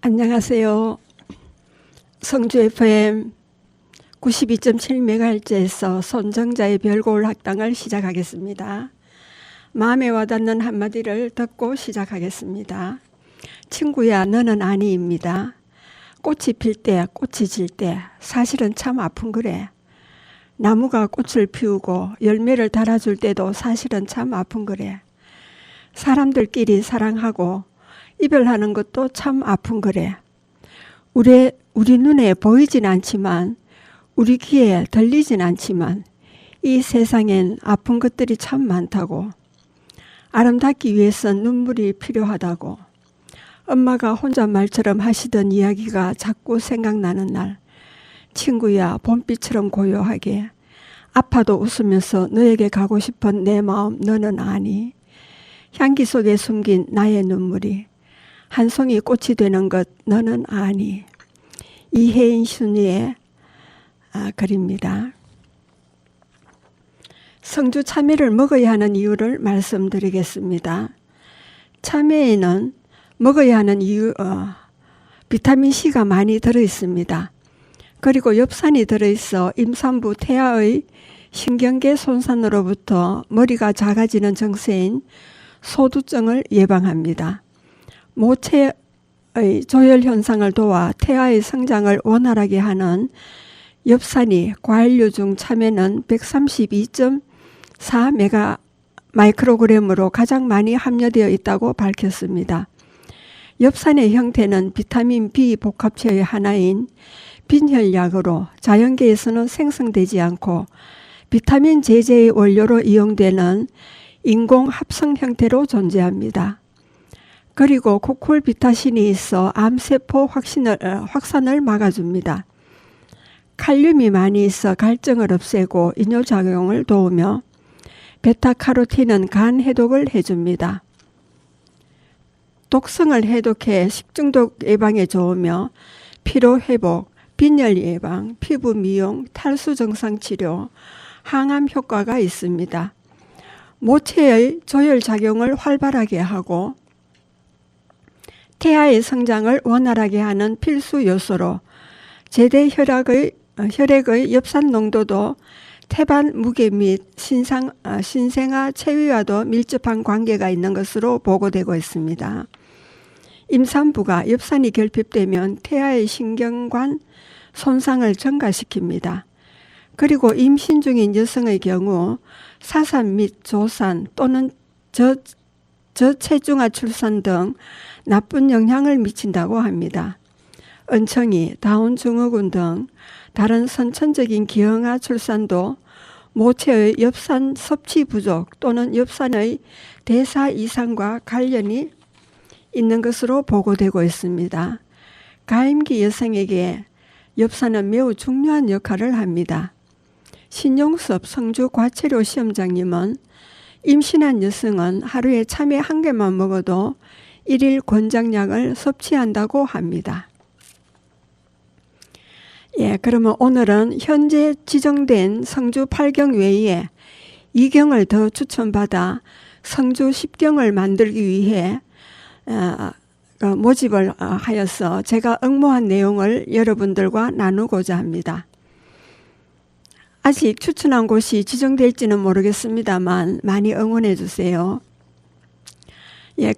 안녕하세요. 성주 FM 92.7MHz에서 손정자의 별고울 학당을 시작하겠습니다. 마음에 와닿는 한마디를 듣고 시작하겠습니다. 친구야, 너는 아니입니다. 꽃이 필 때, 꽃이 질 때 사실은 참 아픈 거래. 나무가 꽃을 피우고 열매를 달아줄 때도 사실은 참 아픈 거래. 사람들끼리 사랑하고 이별하는 것도 참 아픈 거래. 우리 눈에 보이진 않지만, 우리 귀에 들리진 않지만 이 세상엔 아픈 것들이 참 많다고. 아름답기 위해선 눈물이 필요하다고. 엄마가 혼잣말처럼 하시던 이야기가 자꾸 생각나는 날, 친구야, 봄비처럼 고요하게 아파도 웃으면서 너에게 가고 싶은 내 마음 너는 아니. 향기 속에 숨긴 나의 눈물이 한 송이 꽃이 되는 것 너는 아니. 이혜인 순이의 글입니다. 성주 참외를 먹어야 하는 이유를 말씀드리겠습니다. 참외에는 먹어야 하는 이유, 비타민C가 많이 들어있습니다. 그리고 엽산이 들어있어 임산부 태아의 신경계 손상으로부터 머리가 작아지는 증세인 소두증을 예방합니다. 모체의 조혈 현상을 도와 태아의 성장을 원활하게 하는 엽산이 과일류 중 참외는 132.4 마이크로그램으로 가장 많이 함유되어 있다고 밝혔습니다. 엽산의 형태는 비타민 B 복합체의 하나인 빈혈약으로 자연계에서는 생성되지 않고 비타민 제제의 원료로 이용되는 인공 합성 형태로 존재합니다. 그리고 코쿨비타신이 있어 암세포 확산을 막아줍니다. 칼륨이 많이 있어 갈증을 없애고 이뇨작용을 도우며 베타카로틴은 간 해독을 해줍니다. 독성을 해독해 식중독 예방에 좋으며 피로회복, 빈혈 예방, 피부 미용, 탈수 증상 치료, 항암 효과가 있습니다. 모체의 조혈 작용을 활발하게 하고 태아의 성장을 원활하게 하는 필수 요소로 제대 혈액의 엽산 농도도 태반 무게 및 신생아 체위와도 밀접한 관계가 있는 것으로 보고되고 있습니다. 임산부가 엽산이 결핍되면 태아의 신경관 손상을 증가시킵니다. 그리고 임신 중인 여성의 경우 사산 및 조산 또는 저체중아 출산 등 나쁜 영향을 미친다고 합니다. 은청이, 다운증후군 등 다른 선천적인 기형아 출산도 모체의 엽산 섭취 부족 또는 엽산의 대사 이상과 관련이 있는 것으로 보고되고 있습니다. 가임기 여성에게 엽산은 매우 중요한 역할을 합니다. 신용섭 성주 과체료 시험장님은 임신한 여성은 하루에 참외 1개만 먹어도 1일 권장량을 섭취한다고 합니다. 그러면 오늘은 현재 지정된 성주 8경 외에 2경을 더 추천받아 성주 10경을 만들기 위해 모집을 하여서 제가 응모한 내용을 여러분들과 나누고자 합니다. 아직 추천한 곳이 지정될지는 모르겠습니다만 많이 응원해 주세요.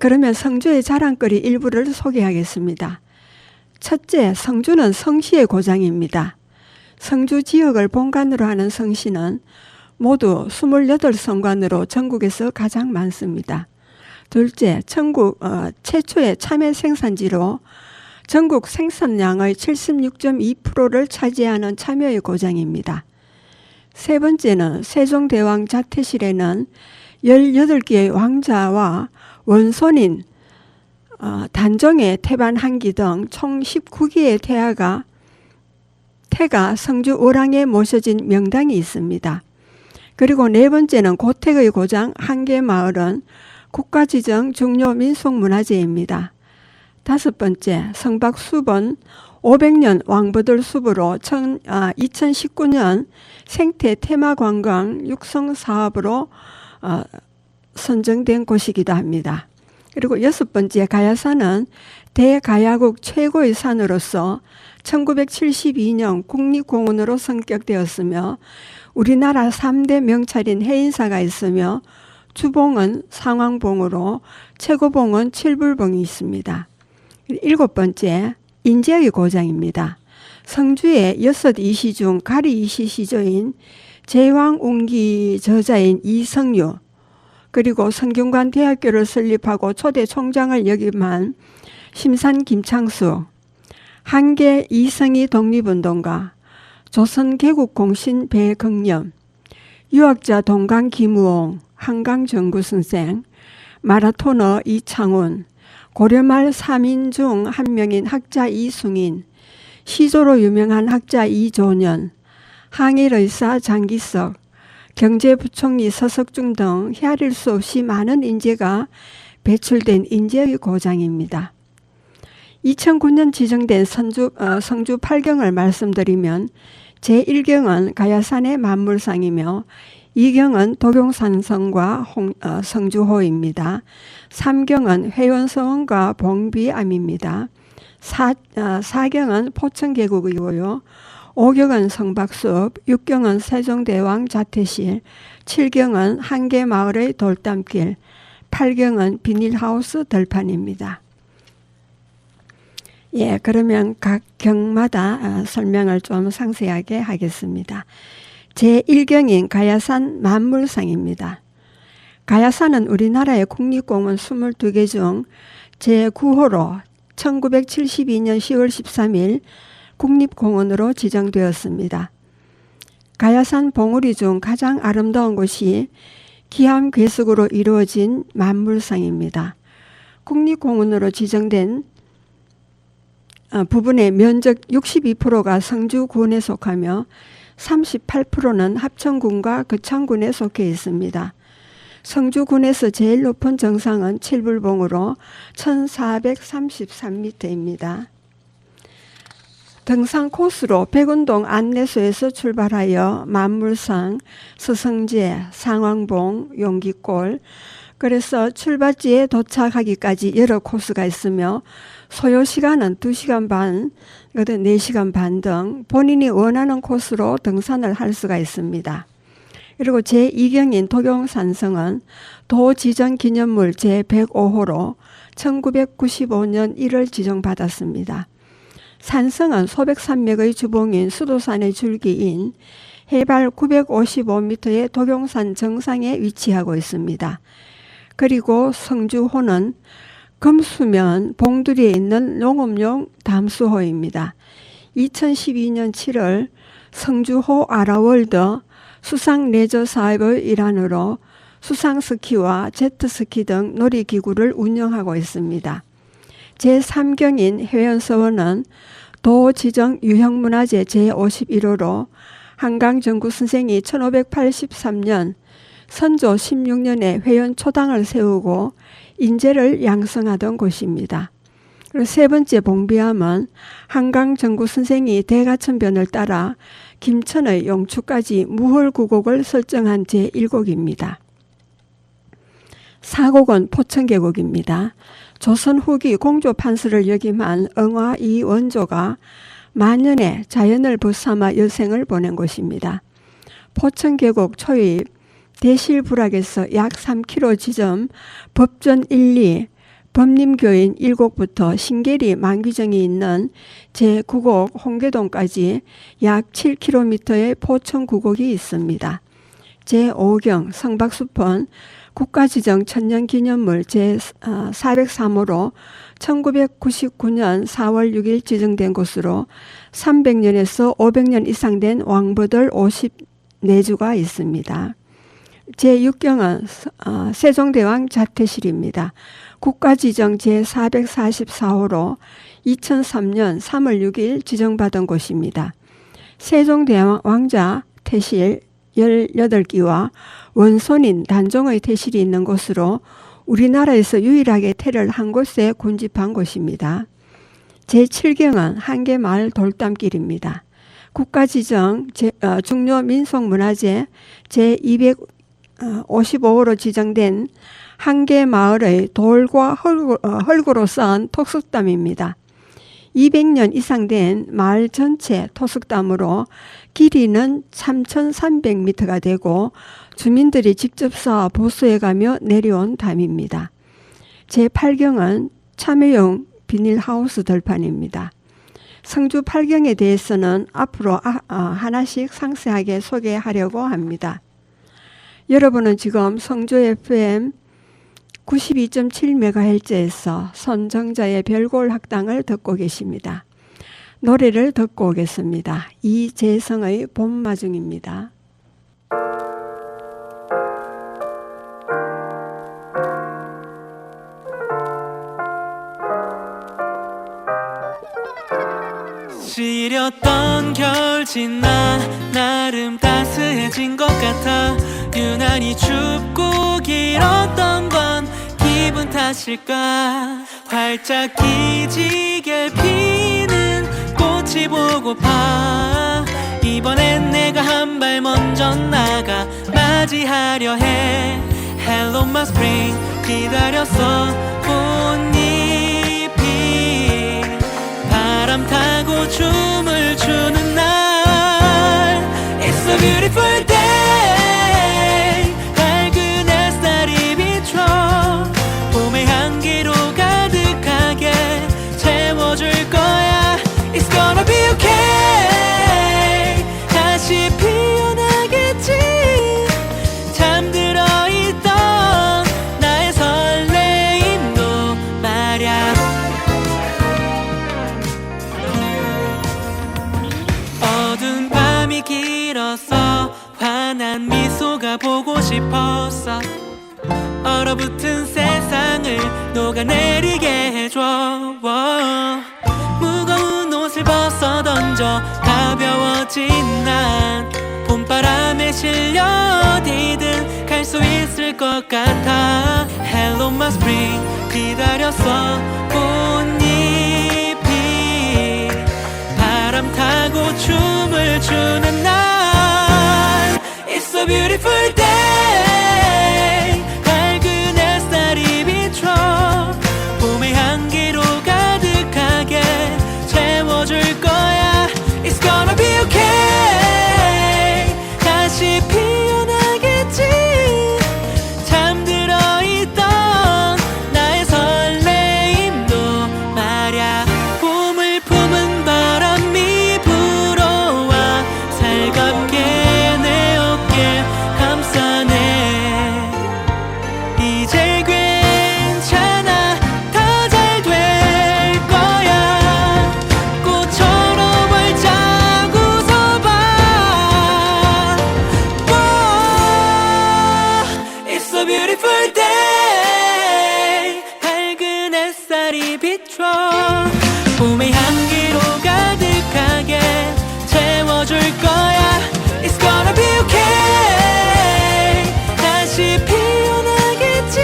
그러면 성주의 자랑거리 일부를 소개하겠습니다. 첫째, 성주는 성시의 고장입니다. 성주 지역을 본관으로 하는 성시는 모두 28성관으로 전국에서 가장 많습니다. 둘째, 전국 최초의 참외 생산지로 전국 생산량의 76.2%를 차지하는 참외의 고장입니다. 세 번째는 세종대왕 자태실에는 18개의 왕자와 원손인 단종의 태반 1기 등 총 19기의 태가 성주 오랑에 모셔진 명당이 있습니다. 그리고 네 번째는 고택의 고장 한계마을은 국가지정 중요 민속문화재입니다. 다섯 번째, 성박숲은 500년 왕버들 숲으로 2019년 생태 테마관광 육성 사업으로 선정된 곳이기도 합니다. 그리고 6번째, 가야산은 대가야국 최고의 산으로서 1972년 국립공원으로 선격되었으며 우리나라 3대 명찰인 해인사가 있으며 주봉은 상왕봉으로 최고봉은 칠불봉이 있습니다. 7번째, 인재의 고장입니다. 성주의 6 이시 중 가리 이시 시조인 제왕운기 저자인 이성유, 그리고 성균관 대학교를 설립하고 초대 총장을 역임한 심산 김창수, 한계 이성희 독립운동가, 조선 개국공신 배경념, 유학자 동강 김우홍, 한강 정구선생, 마라토너 이창훈, 고려말 3인 중 한 명인 학자 이승인, 시조로 유명한 학자 이조년, 항일의사 장기석, 경제부총리 서석중 등 헤아릴 수 없이 많은 인재가 배출된 인재의 고장입니다. 2009년 지정된 성주 8경을 말씀드리면 제1경은 가야산의 만물상이며 2경은 도경산성과 성주호입니다. 3경은 회원서원과 봉비암입니다. 4경은 포천계곡이고요. 5경은 성박숲, 6경은 세종대왕 자퇴실, 7경은 한계마을의 돌담길, 8경은 비닐하우스 들판입니다. 예, 그러면 각 경마다 설명을 좀 상세하게 하겠습니다. 제1경인 가야산 만물상입니다. 가야산은 우리나라의 국립공원 22개 중 제9호로 1972년 10월 13일 국립공원으로 지정되었습니다. 가야산 봉우리 중 가장 아름다운 곳이 기암괴석으로 이루어진 만물상입니다. 국립공원으로 지정된 부분의 면적 62%가 성주군에 속하며 38%는 합천군과 거창군에 속해 있습니다. 성주군에서 제일 높은 정상은 칠불봉으로 1433m입니다. 등산 코스로 백운동 안내소에서 출발하여 만물상, 서성제, 상왕봉, 용기골, 그래서 출발지에 도착하기까지 여러 코스가 있으며 소요 시간은 2시간 반, 4시간 반 등 본인이 원하는 코스로 등산을 할 수가 있습니다. 그리고 제2경인 도경산성은 도지정기념물 제105호로 1995년 1월 지정받았습니다. 산성은 소백산맥의 주봉인 수도산의 줄기인 해발 955m의 도경산 정상에 위치하고 있습니다. 그리고 성주호는 금수면 봉두리에 있는 농업용 담수호입니다. 2012년 7월 성주호 아라월드 수상 레저 사업의 일환으로 수상스키와 제트스키 등 놀이기구를 운영하고 있습니다. 제3경인 회원서원은 도지정 유형문화재 제51호로 한강정구 선생이 1583년 선조 16년에 회원 초당을 세우고 인재를 양성하던 곳입니다. 그리고 세 번째 봉비암은 한강정구 선생이 대가천변을 따라 김천의 용추까지 무홀구곡을 설정한 제1곡입니다. 4곡은 포천계곡입니다. 조선 후기 공조 판서를 역임한 응화 이원조가 만년에 자연을 벗삼아 여생을 보낸 곳입니다. 포천계곡 초입 대실부락에서 약 3km 지점 법전 1, 2, 법림교인 1곡부터 신계리 만귀정이 있는 제9곡 홍계동까지 약 7km의 포천구곡이 있습니다. 제5경 성박숲은 국가지정 천년기념물 제403호로 1999년 4월 6일 지정된 곳으로 300년에서 500년 이상 된 왕버들 54주가 있습니다. 제6경은 세종대왕 자퇴실입니다. 국가지정 제444호로 2003년 3월 6일 지정받은 곳입니다. 세종대왕 왕자 퇴실 18기와 원손인 단종의 퇴실이 있는 곳으로 우리나라에서 유일하게 퇴를 한 곳에 군집한 곳입니다. 제7경은 한계마을 돌담길입니다. 국가지정 중요민속문화재 제205 55호로 지정된 한 개 마을의 돌과 흙으로 쌓은 토속담입니다. 200년 이상 된 마을 전체 토속담으로 길이는 3,300m가 되고 주민들이 직접 쌓아 보수해가며 내려온 담입니다. 제8경은 참여용 비닐하우스 들판입니다. 성주 8경에 대해서는 앞으로 하나씩 상세하게 소개하려고 합니다. 여러분은 지금 성주 FM 92.7MHz에서 선정자의 별골 학당을 듣고 계십니다. 노래를 듣고 오겠습니다. 이재성의 봄마중입니다. 시렸던 겨울 지나 나름 따스해진 것 같아. 유난히 춥고 길었던 건 기분 탓일까. 활짝 기지개 피는 꽃이 보고파. 이번엔 내가 한 발 먼저 나가 맞이하려 해. Hello my spring 기다렸어. 꽃잎이 바람 타고 춤을 추는 날. It's a beautiful day. 밝은 햇살이 비춰 봄의 향기로 가득하게 채워줄 거야. It's gonna be okay. 다시 피어나겠지. 잠들어 있던 나의 설레임도 말야. 어두운 밤이 길었어. 환한 미소가 보고 싶었어. 얼어붙은 세상을 녹아내리게 해줘. 무거운 옷을 벗어 던져 가벼워진 난 봄바람에 실려 어디든 갈 수 있을 것 같아. Hello my spring 기다렸어. 꽃잎이 바람 타고 춤을 추는 날. It's a beautiful day. 밝은 햇살이 비춰 봄의 향기로 가득하게 채워줄 거야. It's gonna be okay. 다시 피어나겠지. 잠들어 있던 나의 설레임도 말야. 봄을 품은 바람이 불어와 살갑게 내 어깨 감싸네. 이제 괜찮아. 다 잘 될 거야. 꽃처럼 활짝 웃어봐. It's a beautiful day. 밝은 햇살이 비춰 봄의 향기로 가득하게 채워줄 거야. It's gonna be okay. 다시 피어나겠지.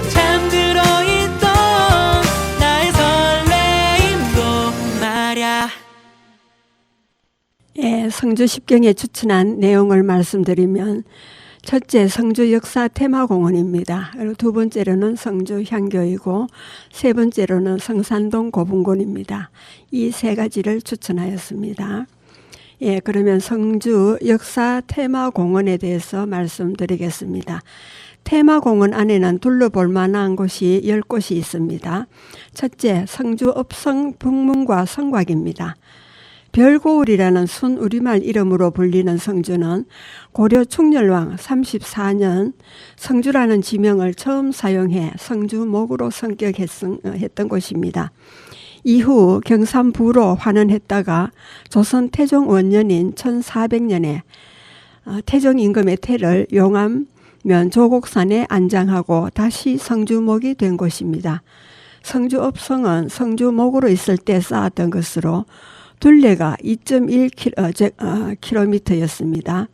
잠들어 있던 나의 설레임도 말야. 성주 10경에 추천한 내용을 말씀드리면 첫째, 성주 역사 테마공원입니다. 그리고 두 번째로는 성주 향교이고 세 번째로는 성산동 고분군입니다. 이 세 가지를 추천하였습니다. 그러면 성주 역사 테마공원에 대해서 말씀드리겠습니다. 테마공원 안에는 둘러볼 만한 곳이 10곳이 있습니다. 첫째, 성주 읍성 북문과 성곽입니다. 별고을이라는 순 우리말 이름으로 불리는 성주는 고려 충렬왕 34년 성주라는 지명을 처음 사용해 성주목으로 성격했던 곳입니다. 이후 경산부로 환원했다가 조선 태종 원년인 1400년에 태종 임금의 태를 용암면 조곡산에 안장하고 다시 성주목이 된 곳입니다. 성주 읍성은 성주목으로 있을 때 쌓았던 것으로 둘레가 2.1km였습니다.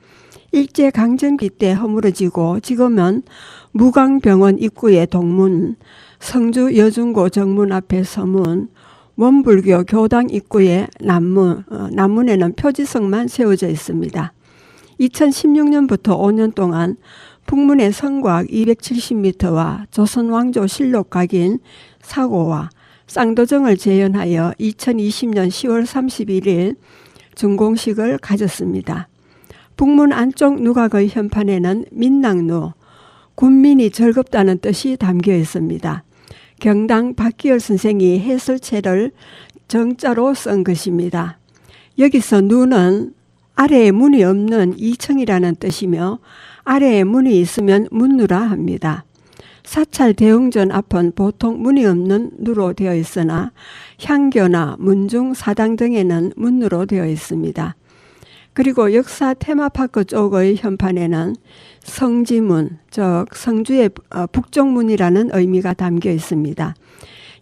일제강점기 때 허물어지고 지금은 무광병원 입구의 동문, 성주 여중고 정문 앞에 서문, 원불교 교당 입구의 남문, 남문에는 표지석만 세워져 있습니다. 2016년부터 5년 동안 북문의 성곽 270m와 조선왕조 실록각인 사고와 쌍도정을 재현하여 2020년 10월 31일 준공식을 가졌습니다. 북문 안쪽 누각의 현판에는 민낙루, 군민이 즐겁다는 뜻이 담겨 있습니다. 경당 박기열 선생이 해설체를 정자로 쓴 것입니다. 여기서 누는 아래에 문이 없는 이청이라는 뜻이며 아래에 문이 있으면 문누라 합니다. 사찰 대웅전 앞은 보통 문이 없는 누로 되어 있으나 향교나 문중 사당 등에는 문누로 되어 있습니다. 그리고 역사 테마파크 쪽의 현판에는 성지문, 즉 성주의 북쪽문이라는 의미가 담겨 있습니다.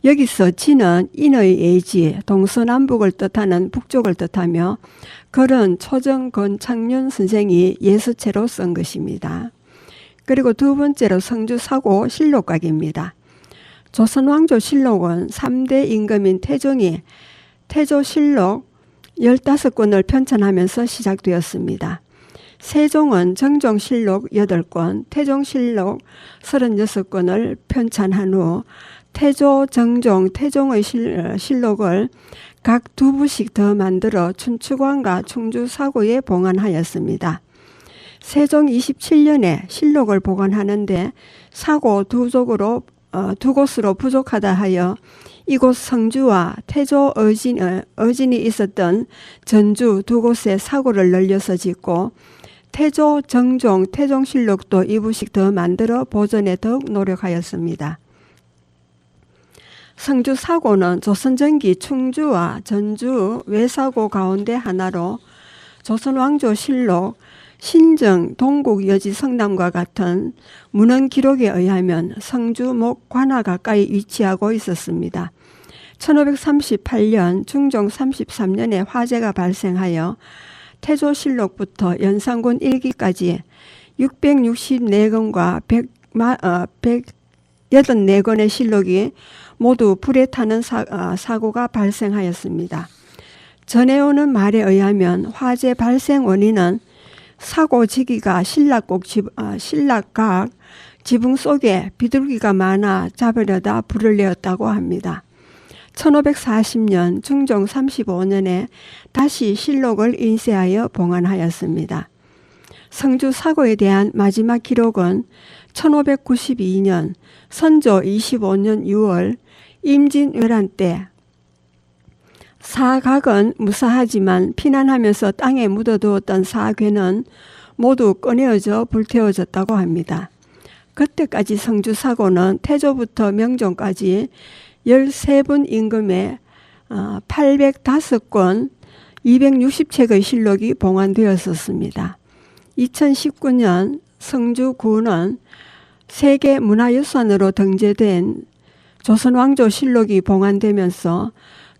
여기서 지는 인의 예지, 동서남북을 뜻하는 북쪽을 뜻하며 글은 초정 권창윤 선생이 예수체로 쓴 것입니다. 그리고 두 번째로 성주 사고 실록각입니다. 조선왕조 실록은 3대 임금인 태종이 태조실록 15권을 편찬하면서 시작되었습니다. 세종은 정종실록 8권, 태종실록 36권을 편찬한 후 태조, 정종, 태종의 실록을 각 2부씩 더 만들어 춘추관과 충주사고에 봉안하였습니다. 세종 27년에 실록을 보관하는데 사고 두 곳으로 부족하다 하여 이곳 성주와 태조 어진이 있었던 전주 두 곳에 사고를 늘려서 짓고 태조, 정종, 태종실록도 2부씩 더 만들어 보존에 더욱 노력하였습니다. 성주 사고는 조선전기 충주와 전주 외사고 가운데 하나로 조선왕조 실록, 신정, 동국 여지 성남과 같은 문헌 기록에 의하면 성주 목 관하 가까이 위치하고 있었습니다. 1538년 중종 33년에 화재가 발생하여 태조실록부터 연산군 1기까지 664권과 184권의 실록이 모두 불에 타는 사고가 발생하였습니다. 전해오는 말에 의하면 화재 발생 원인은 사고 지기가 신락각 지붕 속에 비둘기가 많아 잡으려다 불을 내었다고 합니다. 1540년 중종 35년에 다시 실록을 인쇄하여 봉안하였습니다. 성주 사고에 대한 마지막 기록은 1592년 선조 25년 6월 임진왜란 때 사각은 무사하지만 피난하면서 땅에 묻어두었던 사괴는 모두 꺼내어져 불태워졌다고 합니다. 그때까지 성주 사고는 태조부터 명종까지 13분 임금에 805권 260책의 실록이 봉안되었었습니다. 2019년 성주구는 세계문화유산으로 등재된 조선왕조 실록이 봉안되면서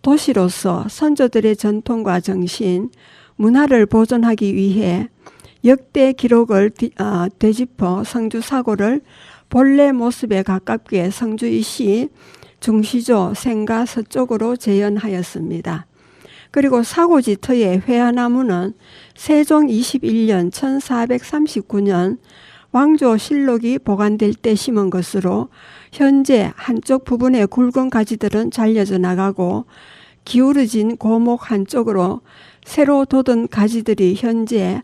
도시로서 선조들의 전통과 정신, 문화를 보존하기 위해 역대 기록을 되짚어 성주 사고를 본래 모습에 가깝게 성주이시 중시조 생가 서쪽으로 재현하였습니다. 그리고 사고지 터의 회화나무는 세종 21년 1439년 왕조 실록이 보관될 때 심은 것으로 현재 한쪽 부분의 굵은 가지들은 잘려져 나가고 기울어진 고목 한쪽으로 새로 돋은 가지들이 현재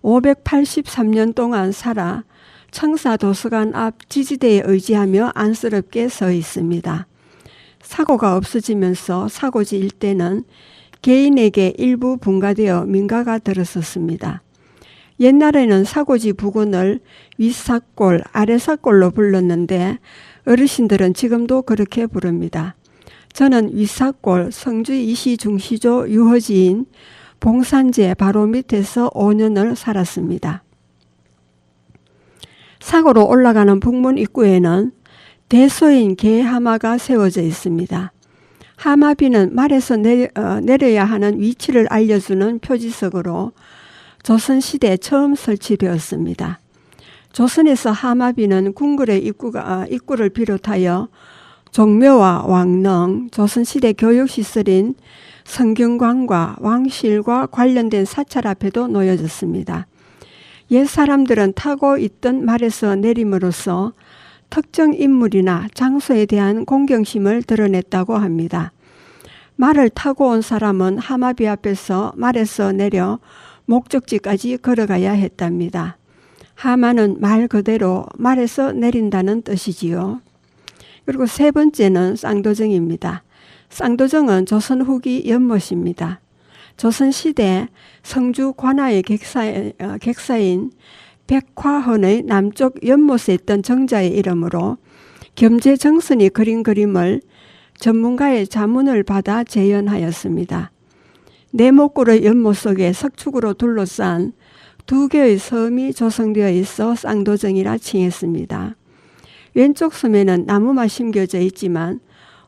583년 동안 살아 청사도서관 앞 지지대에 의지하며 안쓰럽게 서 있습니다. 사고가 없어지면서 사고지 일대는 개인에게 일부 분가되어 민가가 들었었습니다. 옛날에는 사고지 부근을 윗사골, 아래사골로 불렀는데 어르신들은 지금도 그렇게 부릅니다. 저는 윗사골 성주 이시 중시조 유허지인 봉산제 바로 밑에서 5년을 살았습니다. 사고로 올라가는 북문 입구에는 대소인 개하마가 세워져 있습니다. 하마비는 말에서 내려야 하는 위치를 알려주는 표지석으로 조선시대에 처음 설치되었습니다. 조선에서 하마비는 궁궐의 입구를 비롯하여 종묘와 왕릉, 조선시대 교육시설인 성균관과 왕실과 관련된 사찰 앞에도 놓여졌습니다. 옛 사람들은 타고 있던 말에서 내림으로써 특정 인물이나 장소에 대한 공경심을 드러냈다고 합니다. 말을 타고 온 사람은 하마비 앞에서 말에서 내려 목적지까지 걸어가야 했답니다. 하마는 말 그대로 말에서 내린다는 뜻이지요. 그리고 세 번째는 쌍도정입니다. 쌍도정은 조선 후기 연못입니다. 조선시대 성주 관아의 객사인 백화헌의 남쪽 연못에 있던 정자의 이름으로 겸재정선이 그린 그림을 전문가의 자문을 받아 재현하였습니다. 네모굴의 연못 속에 석축으로 둘러싼 두 개의 섬이 조성되어 있어 쌍도정이라 칭했습니다. 왼쪽 섬에는 나무만 심겨져 있지만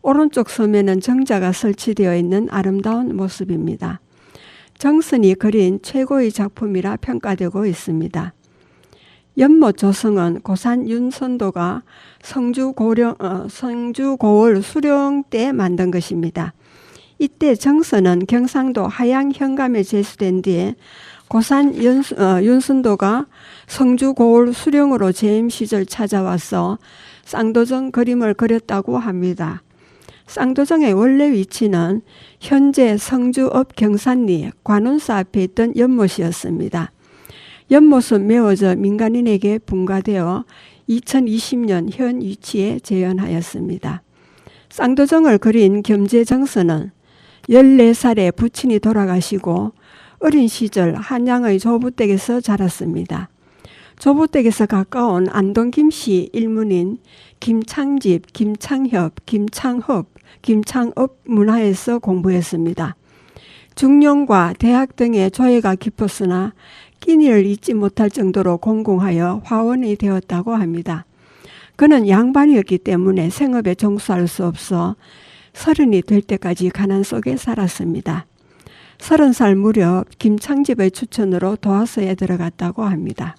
오른쪽 섬에는 정자가 설치되어 있는 아름다운 모습입니다. 정선이 그린 최고의 작품이라 평가되고 있습니다. 연못 조성은 고산 윤선도가 성주 고을 수령 때 만든 것입니다. 이때 정선은 경상도 하양 현감에 제수된 뒤에 고산 윤선도가 성주 고을 수령으로 재임 시절 찾아와서 쌍도정 그림을 그렸다고 합니다. 쌍도정의 원래 위치는 현재 성주 읍 경산리 관운사 앞에 있던 연못이었습니다. 연못은 메워져 민간인에게 분가되어 2020년 현 위치에 재현하였습니다. 쌍도정을 그린 겸재정선은 14살에 부친이 돌아가시고 어린 시절 한양의 조부댁에서 자랐습니다. 조부댁에서 가까운 안동 김씨 일문인 김창집, 김창협, 김창읍 문화에서 공부했습니다. 중용과 대학 등의 조예가 깊었으나 끼니를 잊지 못할 정도로 공공하여 화원이 되었다고 합니다. 그는 양반이었기 때문에 생업에 종수할 수 없어 30이 될 때까지 가난 속에 살았습니다. 30살 무렵 김창집의 추천으로 도화서에 들어갔다고 합니다.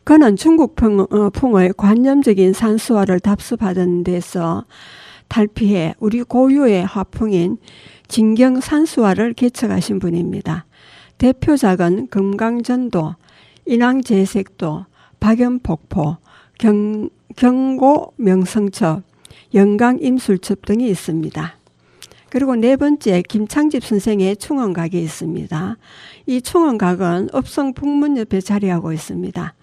그는 중국풍의 관념적인 산수화를 답습하던 데서 탈피해 우리 고유의 화풍인 진경 산수화를 개척하신 분입니다. 대표작은 금강전도, 인왕제색도, 박연폭포, 경고명성첩, 영강임술첩 등이 있습니다. 그리고 네 번째 김창집 선생의 충원각이 있습니다. 이 충원각은 읍성 북문 옆에 자리하고 있습니다.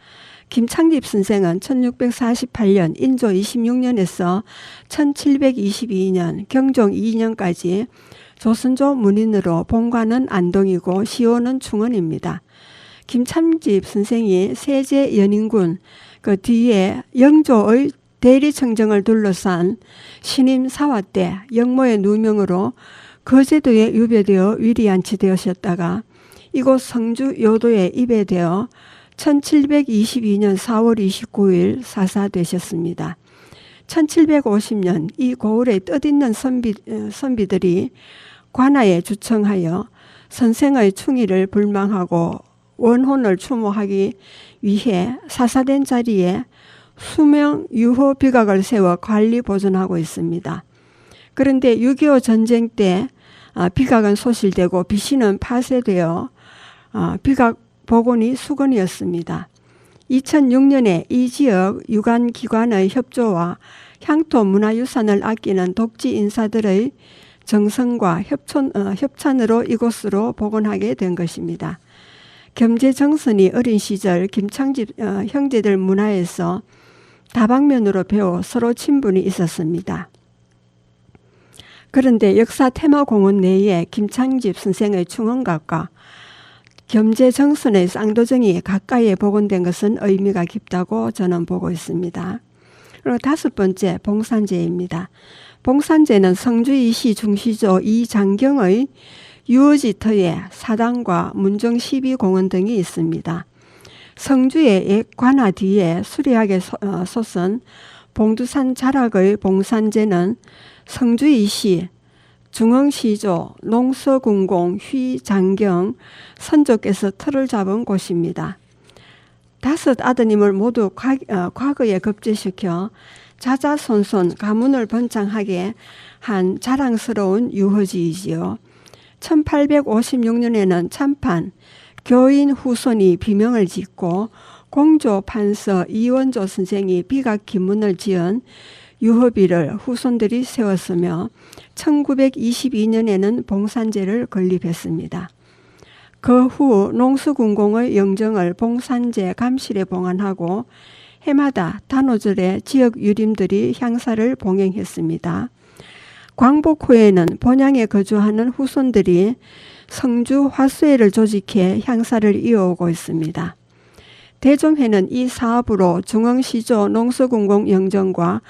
김창집 선생은 1648년 인조 26년에서 1722년 경종 2년까지 조선조 문인으로 본관은 안동이고 시호는 충원입니다. 김창집 선생이 세제 연인군 그 뒤에 영조의 대리청정을 둘러싼 신임 사화 때 영모의 누명으로 거제도에 유배되어 위리안치되었다가 이곳 성주 요도에 입에되어 1722년 4월 29일 사사되셨습니다. 1750년 이 고을의 뜻있는 선비들이 관아에 주청하여 선생의 충의를 불망하고 원혼을 추모하기 위해 사사된 자리에 수명 유호 비각을 세워 관리 보존하고 있습니다. 그런데 6.25 전쟁 때 비각은 소실되고 비신은 파쇄되어 비각 복원이 수건이었습니다. 2006년에 이 지역 유관기관의 협조와 향토 문화유산을 아끼는 독지 인사들의 정성과 협찬으로 이곳으로 복원하게 된 것입니다. 겸재정선이 어린 시절 김창집 형제들 문화에서 다방면으로 배워 서로 친분이 있었습니다. 그런데 역사 테마공원 내에 김창집 선생의 충원각과 겸재정선의 쌍도정이 가까이에 복원된 것은 의미가 깊다고 저는 보고 있습니다. 그리고 다섯 번째 봉산제입니다. 봉산제는 성주 이시 중시조 이장경의 유어지터에 사당과 문정 12공원 등이 있습니다. 성주의 옛 관아 뒤에 수리하게 솟은 봉두산 자락의 봉산제는 성주 이시 중흥시조 농서군공 휘장경 선조께서 터를 잡은 곳입니다. 5 아드님을 모두 과거에 급제시켜 자자손손 가문을 번창하게 한 자랑스러운 유허지이지요. 1856년에는 참판 교인 후손이 비명을 짓고 공조 판서 이원조 선생이 비각 기문을 지은 유허비를 후손들이 세웠으며 1922년에는 봉산제를 건립했습니다. 그 후 농수군공의 영정을 봉산제 감실에 봉안하고 해마다 단오절에 지역 유림들이 향사를 봉행했습니다. 광복 후에는 본향에 거주하는 후손들이 성주 화수회를 조직해 향사를 이어오고 있습니다. 대종회는 이 사업으로 중흥시조 농수군공 영정과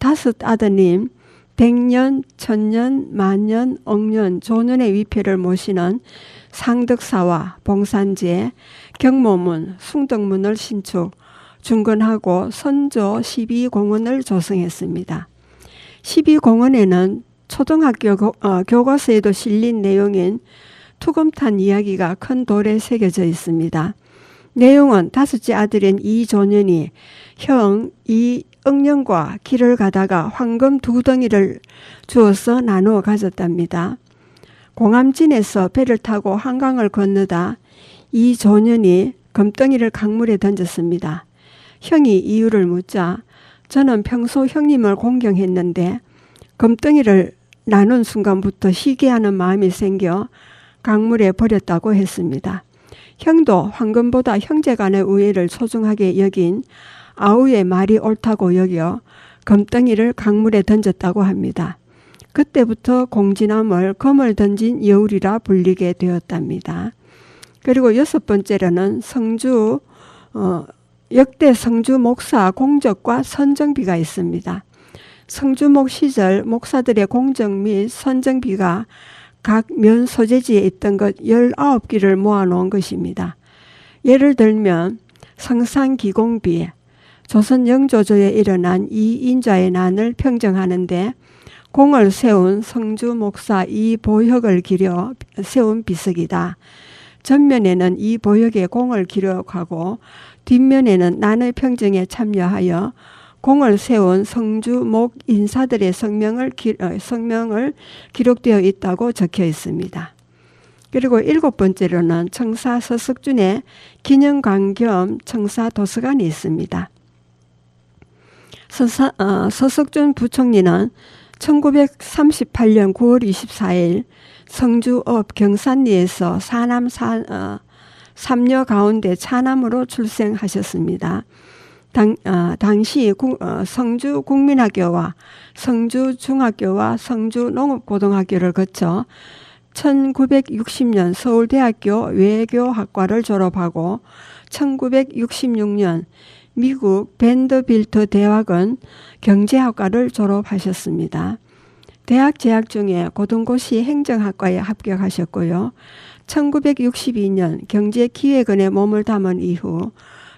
5 아드님 100년, 1000년, 만년, 억년, 조년의 위패를 모시는 상덕사와 봉산제, 경모문, 숭덕문을 신축, 중건하고 선조 12공원을 조성했습니다. 12공원에는 초등학교 교과서에도 실린 내용인 투검탄 이야기가 큰 돌에 새겨져 있습니다. 내용은 5째 아들인 이조년이 형 이응년과 길을 가다가 황금 2덩이를 주어서 나누어 가졌답니다. 공암진에서 배를 타고 한강을 건너다 이조년이 금덩이를 강물에 던졌습니다. 형이 이유를 묻자 저는 평소 형님을 공경했는데 금덩이를 나눈 순간부터 희귀하는 마음이 생겨 강물에 버렸다고 했습니다. 형도 황금보다 형제간의 우애를 소중하게 여긴 아우의 말이 옳다고 여겨 금덩이를 강물에 던졌다고 합니다. 그때부터 공진함을 검을 던진 여울이라 불리게 되었답니다. 그리고 6번째로는 역대 성주 목사 공적과 선정비가 있습니다. 성주목 시절 목사들의 공적 및 선정비가 각 면 소재지에 있던 것 19기를 모아놓은 것입니다. 예를 들면 성산기공비, 조선 영조조에 일어난 이인자의 난을 평정하는데 공을 세운 성주 목사 이보혁을 기려 세운 비석이다. 전면에는 이보혁의 공을 기록하고 뒷면에는 난의 평정에 참여하여 공을 세운 성주목 인사들의 성명을 기록되어 있다고 적혀 있습니다. 그리고 7번째로는 청사 서석준의 기념관 겸 청사 도서관이 있습니다. 서석준 부총리는 1938년 9월 24일 성주읍 경산리에서 사남 3녀 가운데 차남으로 출생하셨습니다. 당시 성주 국민학교와 성주 중학교와 성주 농업고등학교를 거쳐 1960년 서울대학교 외교학과를 졸업하고 1966년 미국 밴더빌트 대학원 경제학과를 졸업하셨습니다. 대학 재학 중에 고등고시 행정학과에 합격하셨고요. 1962년 경제기획원에 몸을 담은 이후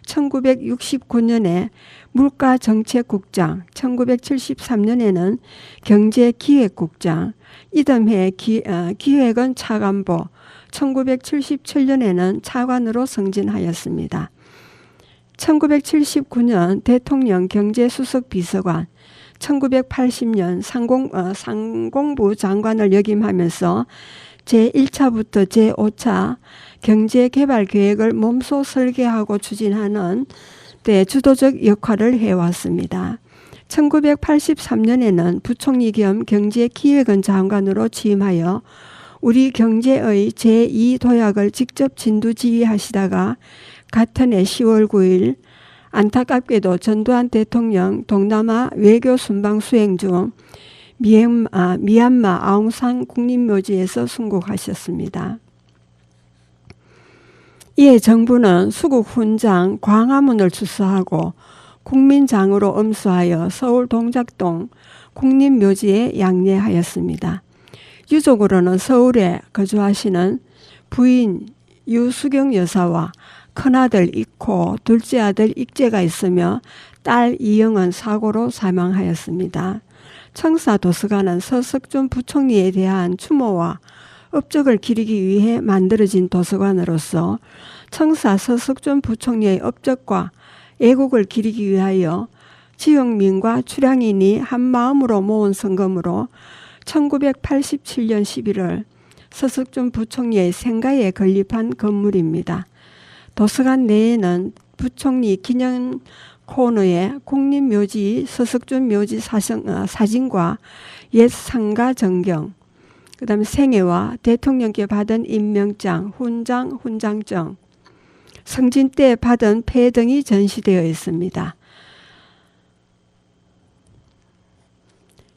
1969년에 물가정책국장, 1973년에는 경제기획국장, 이듬해 기획원 차관보, 1977년에는 차관으로 승진하였습니다. 1979년 대통령 경제수석비서관, 1980년 상공부 장관을 역임하면서 제1차부터 제5차 경제개발계획을 몸소 설계하고 추진하는 데 주도적 역할을 해왔습니다. 1983년에는 부총리 겸 경제기획원 장관으로 취임하여 우리 경제의 제2도약을 직접 진두지휘하시다가 같은 해 10월 9일 안타깝게도 전두환 대통령 동남아 외교 순방 수행 중 미얀마 아웅산 국립묘지에서 순국하셨습니다. 이에 정부는 수국 훈장 광화문을 주소하고 국민장으로 엄수하여 서울 동작동 국립묘지에 양례하였습니다. 유족으로는 서울에 거주하시는 부인 유수경 여사와 큰아들 익호, 둘째 아들 익재가 있으며 딸 이영은 사고로 사망하였습니다. 청사도서관은 서석준 부총리에 대한 추모와 업적을 기리기 위해 만들어진 도서관으로서 청사 서석준 부총리의 업적과 애국을 기리기 위하여 지역민과 출향인이 한마음으로 모은 성금으로 1987년 11월 서석준 부총리의 생가에 건립한 건물입니다. 도서관 내에는 부총리 기념 코너에 국립묘지 서석준 묘지 사진과 옛 상가 전경, 그 다음에 생애와 대통령께 받은 임명장, 훈장, 훈장증, 성진 때 받은 패 등이 전시되어 있습니다.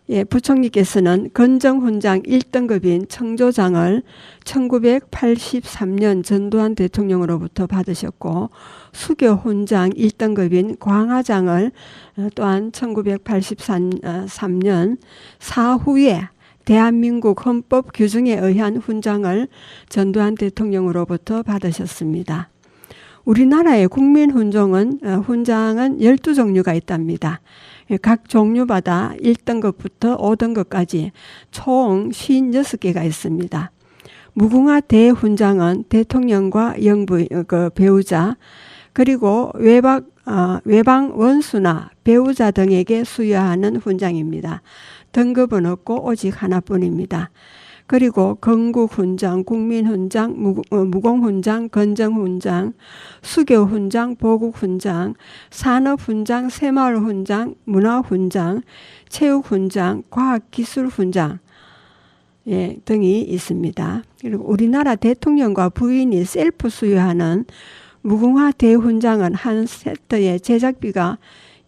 예, 부총리께서는 건정훈장 1등급인 청조장을 1983년 전두환 대통령으로부터 받으셨고, 수교훈장 1등급인 광화장을 또한 1983년 사후에 대한민국 헌법 규정에 의한 훈장을 전두환 대통령으로부터 받으셨습니다. 우리나라의 국민훈장은 12종류가 있답니다. 각 종류마다 1등급부터 5등급까지 총 56개가 있습니다. 무궁화 대훈장은 대통령과 배우자, 그리고 외방 원수나 배우자 등에게 수여하는 훈장입니다. 등급은 없고 오직 하나뿐입니다. 그리고 건국훈장, 국민훈장, 무공훈장, 건정훈장, 수교훈장, 보국훈장, 산업훈장, 새마을훈장, 문화훈장, 체육훈장, 과학기술훈장 등이 있습니다. 그리고 우리나라 대통령과 부인이 셀프 수여하는 무궁화 대훈장은 한 세트의 제작비가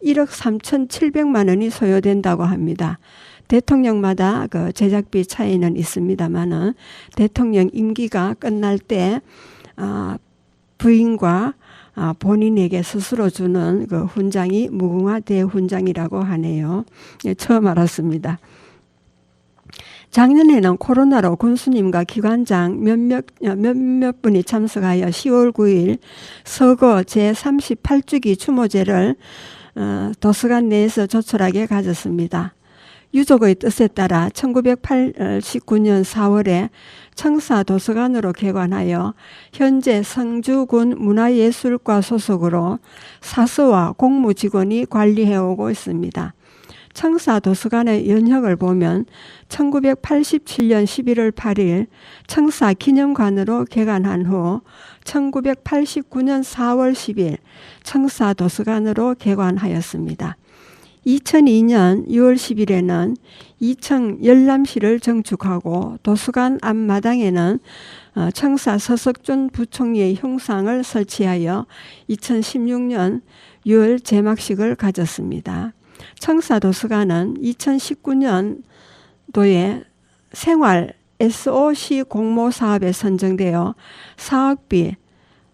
1억 3,700만 원이 소요된다고 합니다. 대통령마다 그 제작비 차이는 있습니다만은 대통령 임기가 끝날 때 부인과 본인에게 스스로 주는 그 훈장이 무궁화 대훈장이라고 하네요. 예, 처음 알았습니다. 작년에는 코로나로 군수님과 기관장 몇몇 분이 참석하여 10월 9일 서거 제38주기 추모제를 도서관 내에서 조촐하게 가졌습니다. 유족의 뜻에 따라 1989년 4월에 청사도서관으로 개관하여 현재 성주군 문화예술과 소속으로 사서와 공무직원이 관리해오고 있습니다. 청사도서관의 연혁을 보면 1987년 11월 8일 청사기념관으로 개관한 후 1989년 4월 10일 청사도서관으로 개관하였습니다. 2002년 6월 10일에는 2층 열람실을 증축하고 도서관 앞마당에는 청사 서석준 부총리의 흉상을 설치하여 2016년 6월 제막식을 가졌습니다. 청사도서관은 2019년도에 생활 SOC 공모 사업에 선정되어 사업비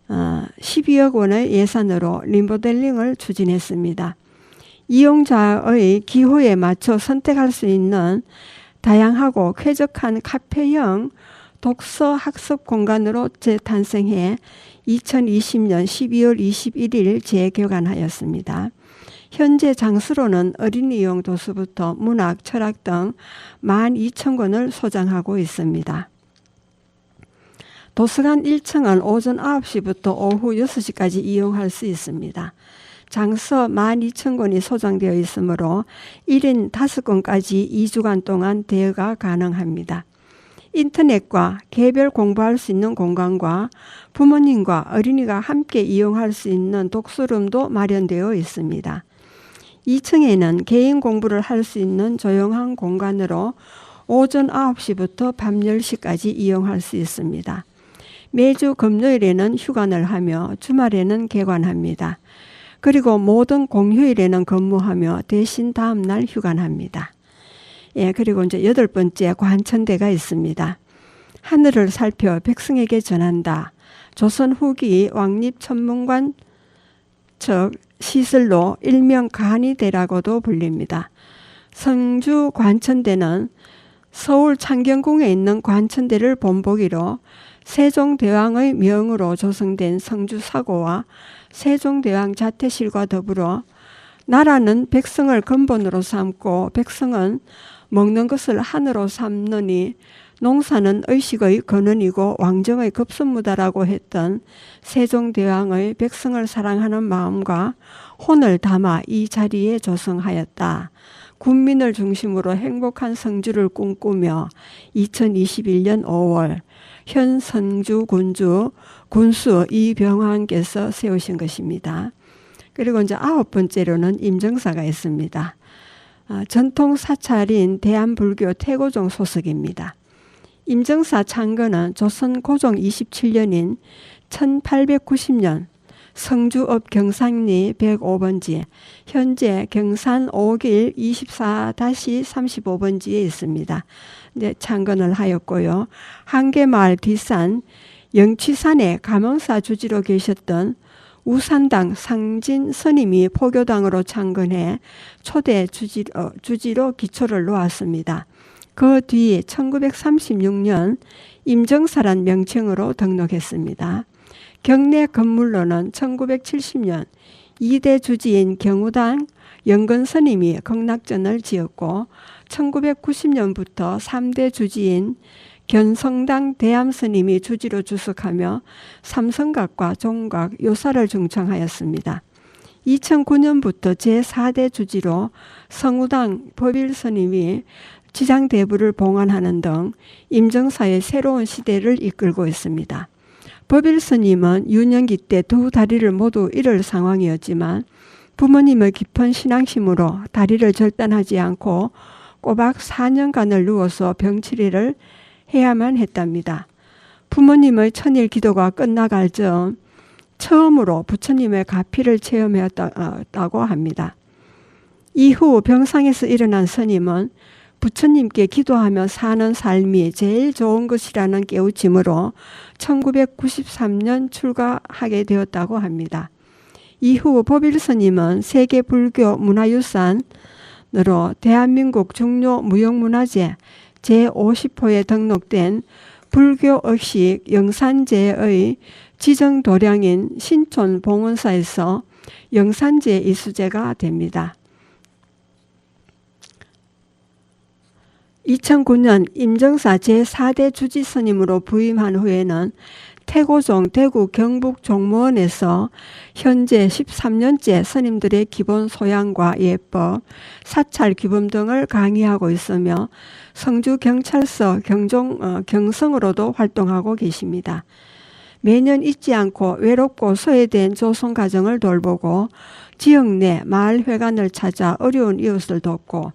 12억 원의 예산으로 리모델링을 추진했습니다. 이용자의 기호에 맞춰 선택할 수 있는 다양하고 쾌적한 카페형 독서 학습 공간으로 재탄생해 2020년 12월 21일 재개관하였습니다. 현재 장수로는 어린이용 도서부터 문학, 철학 등 12,000권을 소장하고 있습니다. 도서관 1층은 오전 9시부터 오후 6시까지 이용할 수 있습니다. 장서 12,000권이 소장되어 있으므로 1인 5권까지 2주간 동안 대여가 가능합니다. 인터넷과 개별 공부할 수 있는 공간과 부모님과 어린이가 함께 이용할 수 있는 독서룸도 마련되어 있습니다. 2층에는 개인 공부를 할 수 있는 조용한 공간으로 오전 9시부터 밤 10시까지 이용할 수 있습니다. 매주 금요일에는 휴관을 하며 주말에는 개관합니다. 그리고 모든 공휴일에는 근무하며 대신 다음 날 휴관합니다. 예, 그리고 이제 8번째 관천대가 있습니다. 하늘을 살펴 백성에게 전한다. 조선 후기 왕립 천문관 측 시설로 일명 간이대라고도 불립니다. 성주 관천대는 서울 창경궁에 있는 관천대를 본보기로 세종대왕의 명으로 조성된 성주사고와 세종대왕 자태실과 더불어 나라는 백성을 근본으로 삼고 백성은 먹는 것을 한으로 삼느니 농사는 의식의 근원이고 왕정의 급선무다라고 했던 세종대왕의 백성을 사랑하는 마음과 혼을 담아 이 자리에 조성하였다. 군민을 중심으로 행복한 성주를 꿈꾸며 2021년 5월 현 성주 군수 이병환께서 세우신 것입니다. 그리고 이제 9번째로는 임정사가 있습니다. 전통 사찰인 대한불교 태고종 소속입니다. 임정사 창건은 조선 고종 27년인 1890년 성주읍 경산리 105번지, 현재 경산 5길 24-35번지에 있습니다. 이제 창건을 하였고요. 한계마을 뒷산 영취산에 감흥사 주지로 계셨던 우산당 상진 스님이 포교당으로 창건해 초대 주지로 기초를 놓았습니다. 그 뒤 1936년 임정사란 명칭으로 등록했습니다. 경내 건물로는 1970년 2대 주지인 경우당 영건스님이 극락전을 지었고 1990년부터 3대 주지인 견성당 대암스님이 주지로 주석하며 삼성각과 종각, 요사를 중청하였습니다. 2009년부터 제4대 주지로 성우당 법일스님이 지장대부를 봉헌하는 등 임정사의 새로운 시대를 이끌고 있습니다. 법일스님은 유년기 때 두 다리를 모두 잃을 상황이었지만 부모님의 깊은 신앙심으로 다리를 절단하지 않고 꼬박 4년간을 누워서 병치레를 해야만 했답니다. 부모님의 천일 기도가 끝나갈 즈음 처음으로 부처님의 가피를 체험했다고 합니다. 이후 병상에서 일어난 스님은 부처님께 기도하며 사는 삶이 제일 좋은 것이라는 깨우침으로 1993년 출가하게 되었다고 합니다. 이후 법일스님은 세계 불교 문화유산으로 대한민국 중요 무형문화재 제50호에 등록된 불교의식 영산제의 지정도량인 신촌 봉원사에서 영산제 이수제가 됩니다. 2009년 임정사 제4대 주지스님으로 부임한 후에는 태고종 대구 경북 종무원에서 현재 13년째 스님들의 기본 소양과 예법, 사찰 규범 등을 강의하고 있으며 성주경찰서 경성으로도 활동하고 계십니다. 매년 잊지 않고 외롭고 소외된 조선 가정을 돌보고 지역 내 마을회관을 찾아 어려운 이웃을 돕고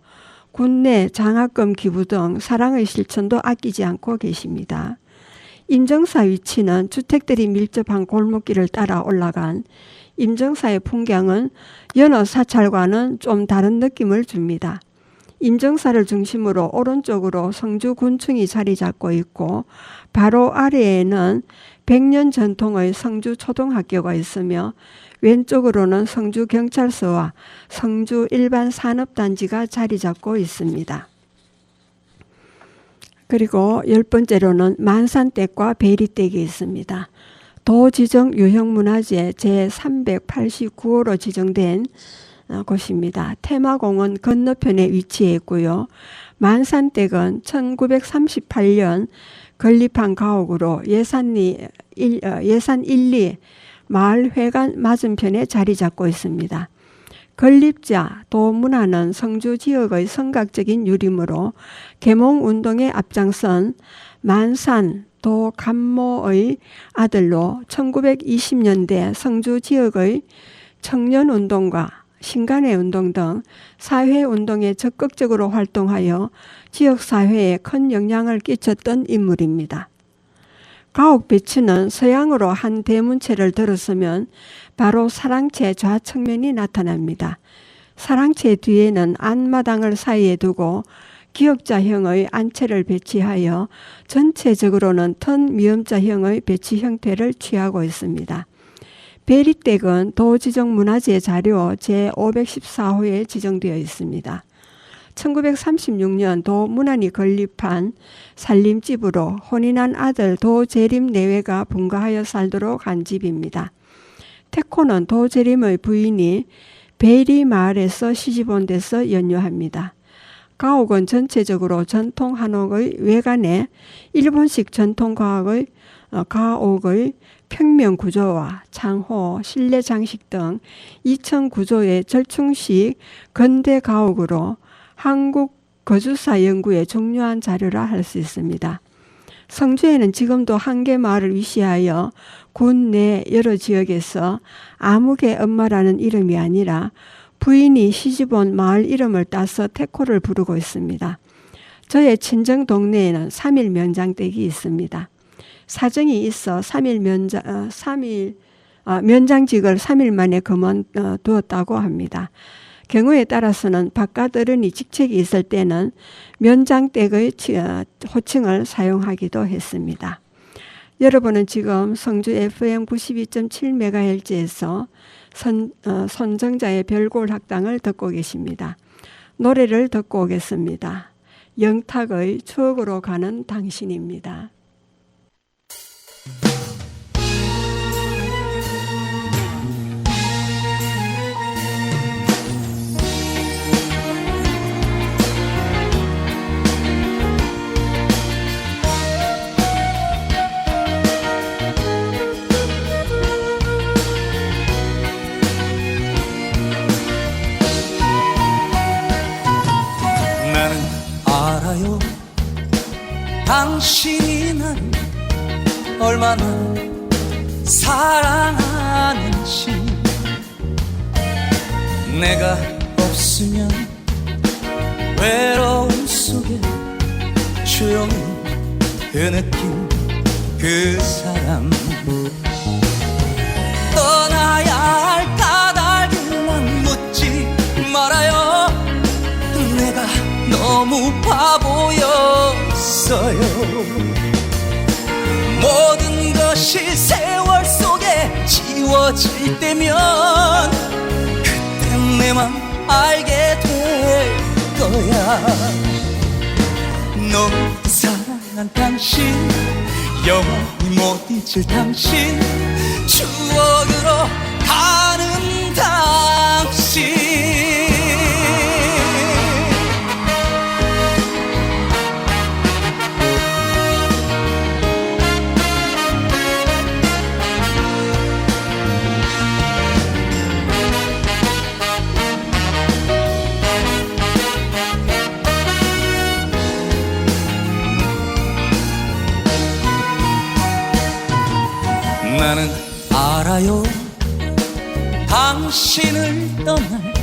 군내 장학금 기부 등 사랑의 실천도 아끼지 않고 계십니다. 임정사 위치는 주택들이 밀접한 골목길을 따라 올라간 임정사의 풍경은 여느 사찰과는 좀 다른 느낌을 줍니다. 임정사를 중심으로 오른쪽으로 성주군청이 자리 잡고 있고 바로 아래에는 100년 전통의 성주초등학교가 있으며 왼쪽으로는 성주경찰서와 성주 일반산업단지가 자리 잡고 있습니다. 그리고 10번째로는 만산댁과 베리댁이 있습니다. 도지정 유형문화재 제389호로 지정된 곳입니다. 테마공원 건너편에 위치해 있고요. 만산댁은 1938년 건립한 가옥으로 예산 1리 마을회관 맞은편에 자리 잡고 있습니다. 건립자 도문화는 성주 지역의 성각적인 유림으로 계몽운동에 앞장선 만산 도감모의 아들로 1920년대 성주 지역의 청년운동과 신간의 운동 등 사회운동에 적극적으로 활동하여 지역사회에 큰 영향을 끼쳤던 인물입니다. 가옥 배치는 서양으로 한 대문체를 들어서면 바로 사랑채 좌측면이 나타납니다. 사랑채 뒤에는 안마당을 사이에 두고 기역자형의 안채를 배치하여 전체적으로는 턴 미음자형의 배치 형태를 취하고 있습니다. 베리댁은 도지정문화재 자료 제514호에 지정되어 있습니다. 1936년 도문안이 건립한 살림집으로 혼인한 아들 도재림 내외가 분가하여 살도록 한 집입니다. 태코는 도재림의 부인이 베리 마을에서 시집온 데서 연유합니다. 가옥은 전체적으로 전통 한옥의 외관에 일본식 전통과학의 가옥의 평면 구조와 창호, 실내 장식 등 2층 구조의 절충식 근대 가옥으로 한국 거주사 연구의 중요한 자료라 할 수 있습니다. 성주에는 지금도 한계 마을을 위시하여 군 내 여러 지역에서 아무개 엄마라는 이름이 아니라 부인이 시집온 마을 이름을 따서 태코를 부르고 있습니다. 저의 친정 동네에는 3일 면장댁이 있습니다. 사정이 있어 면장직을 3일 만에 그만두었다고 합니다. 경우에 따라서는 바깥 어른이 직책이 있을 때는 면장댁의 호칭을 사용하기도 했습니다. 여러분은 지금 성주 FM 92.7MHz에서 선정자의 별골 학당을 듣고 계십니다. 노래를 듣고 오겠습니다. 영탁의 추억으로 가는 당신입니다. 나는 알아요 당신이 나를 얼마나 사랑하는지. 내가 없으면 외로움 속에 조용히 그 느낌 그 사람 떠나야 할 까닭은 묻지 말아요. 내가 너무 바보였어요. 모든 것이 세월 속에 지워질 때면 그때 내 맘 알게 될 거야. 너무 사랑한 당신 영원히 못 잊을 당신 추억으로 가는 당신. 나는 알아요 당신을 떠날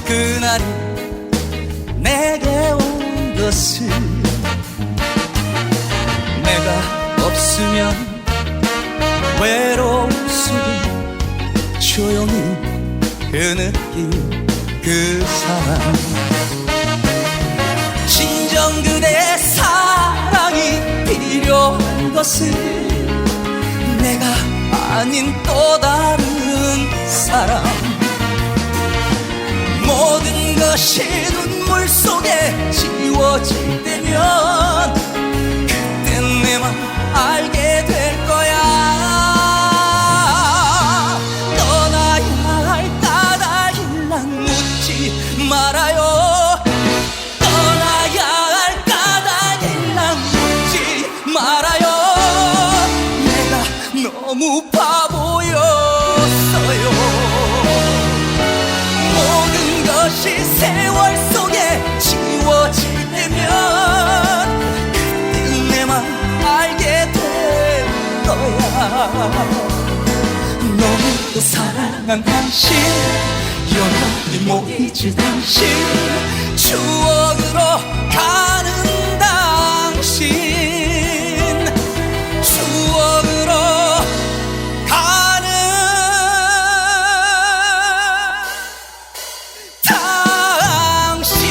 그날이 내게 온 것을. 내가 없으면 외로움 속에 조용히 그 느낌 그 사람 진정 그대의 사랑이 필요한 것을 내가 아닌 또 다른 사람. 모든 것이 눈물 속에 지워질 때면 그때 내 맘 알게 될 거야. 떠나야 할 까닭일랑 묻지 말아요. 떠나야 할 까닭일랑 묻지 말아요. 너무 바보였어요. 모든 것이 세월 속에 지워질 때면 그때 내 맘 알게 될 거야. 너무도 사랑한 당신 영원히 못 잊을 당신 추억으로 가는 당신 추억으로 가는 당신.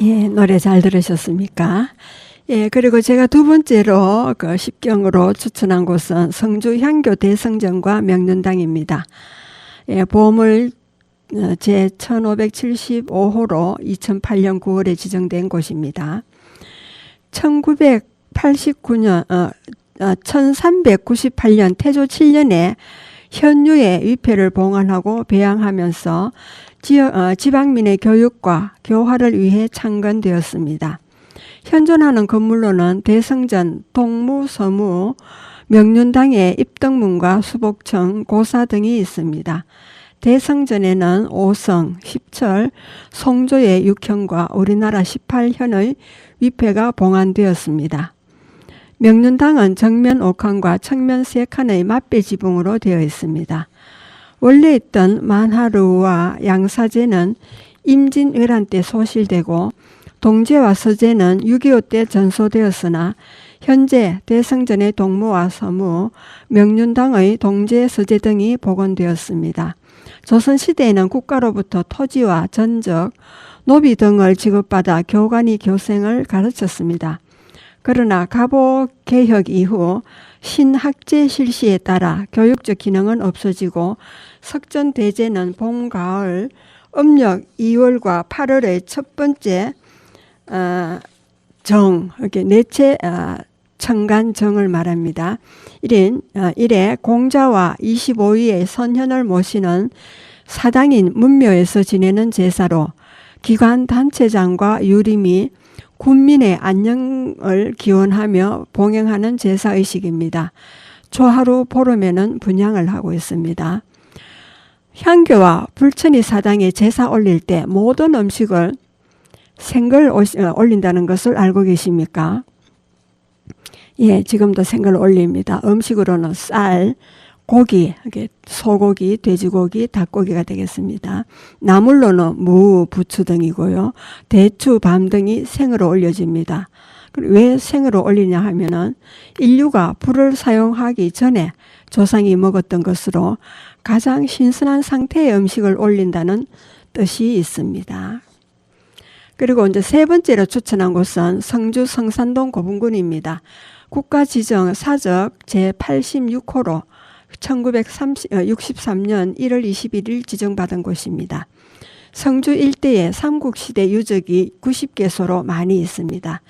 예, 노래 잘 들으셨습니까? 예, 그리고 제가 두 번째로 그 십경으로 추천한 곳은 성주 향교 대성전과 명륜당입니다. 예, 보물 제 1575호로 2008년 9월에 지정된 곳입니다. 1398년 태조 7년에 현유의 위패를 봉안하고 배양하면서 지방민의 교육과 교화를 위해 창건되었습니다. 현존하는 건물로는 대성전, 동무, 서무, 명륜당의 입덕문과 수복청, 고사 등이 있습니다. 대성전에는 5성, 10철, 송조의 6현과 우리나라 18현의 위패가 봉안되었습니다. 명륜당은 정면 5칸과 측면 3칸의 맞배 지붕으로 되어 있습니다. 원래 있던 만하루와 양사제는 임진왜란 때 소실되고 동제와 서제는 6.25 때 전소되었으나 현재 대성전의 동무와 서무, 명륜당의 동제, 서제 등이 복원되었습니다. 조선시대에는 국가로부터 토지와 전적, 노비 등을 지급받아 교관이 교생을 가르쳤습니다. 그러나 갑오개혁 이후 신학제 실시에 따라 교육적 기능은 없어지고 석전대제는 봄, 가을, 음력 2월과 8월의 첫 번째 정, 이렇게 넷째 청간정을 말합니다. 이래 공자와 25위의 선현을 모시는 사당인 문묘에서 지내는 제사로 기관 단체장과 유림이 군민의 안녕을 기원하며 봉행하는 제사의식입니다. 초하루 보름에는 분향을 하고 있습니다. 향교와 불천이 사당에 제사 올릴 때 모든 음식을 생걸 올린다는 것을 알고 계십니까? 예, 지금도 생걸 올립니다. 음식으로는 쌀, 고기, 소고기, 돼지고기, 닭고기가 되겠습니다. 나물로는 무, 부추 등이고요. 대추, 밤 등이 생으로 올려집니다. 왜 생으로 올리냐 하면은 인류가 불을 사용하기 전에 조상이 먹었던 것으로 가장 신선한 상태의 음식을 올린다는 뜻이 있습니다. 그리고 이제 세 번째로 추천한 곳은 성주 성산동 고분군입니다. 국가지정 사적 제86호로 1963년 1월 21일 지정받은 곳입니다. 성주 일대에 삼국시대 유적이 90개소로 많이 있습니다.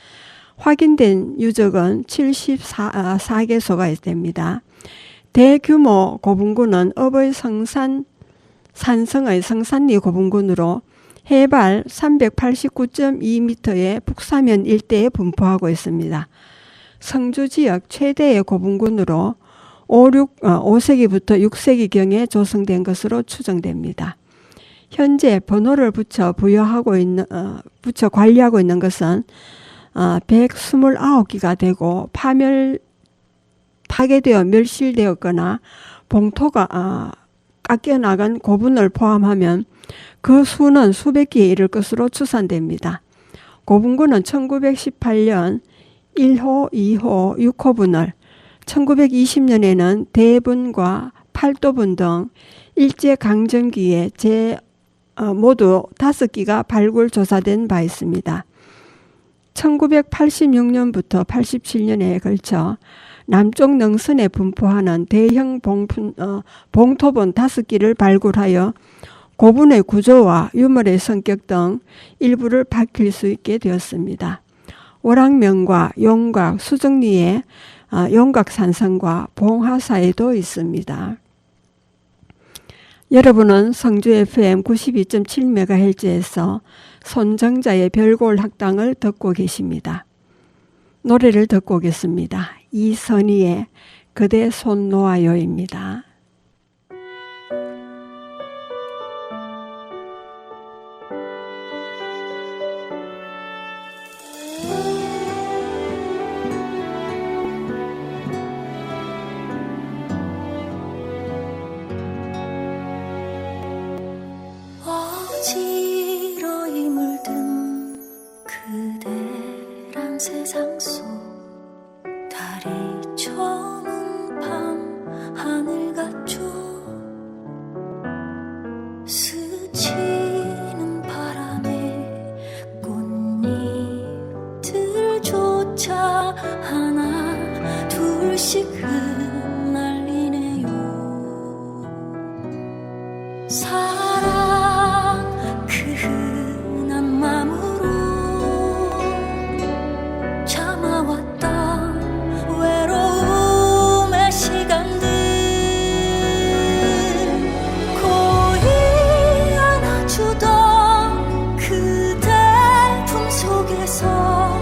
확인된 유적은 74개소가 됩니다. 대규모 고분군은 업의 산성의 성산리 고분군으로 해발 389.2m의 북사면 일대에 분포하고 있습니다. 성주 지역 최대의 고분군으로 5세기부터 6세기경에 조성된 것으로 추정됩니다. 현재 번호를 붙여 관리하고 있는 것은 129기가 되고 파괴되어 멸실되었거나 봉토가 깎여나간 고분을 포함하면 그 수는 수백 개에 이를 것으로 추산됩니다. 고분군은 1918년 1호, 2호, 6호분을 1920년에는 대분과 팔도분 등 일제강점기에 모두 5기가 발굴 조사된 바 있습니다. 1986년부터 87년에 걸쳐 남쪽 능선에 분포하는 대형 봉토분 5기를 발굴하여 고분의 구조와 유물의 성격 등 일부를 밝힐 수 있게 되었습니다. 월악면과 용곽, 수정리에 용곽산성과 봉하사에도 있습니다. 여러분은 성주 FM 92.7MHz에서 손정자의 별골 학당을 듣고 계십니다. 노래를 듣고 오겠습니다. 이선희의 그대 손 놓아요입니다. 어지러이 물든 그대란 세상 속 달이 저문 밤 하늘 같죠. 스치는 바람에 꽃잎들조차 하나 둘씩 흩날리네요. 그 흔한 맘으로 참아왔던 외로움의 시간들 고이 안아주던 그대 품속에서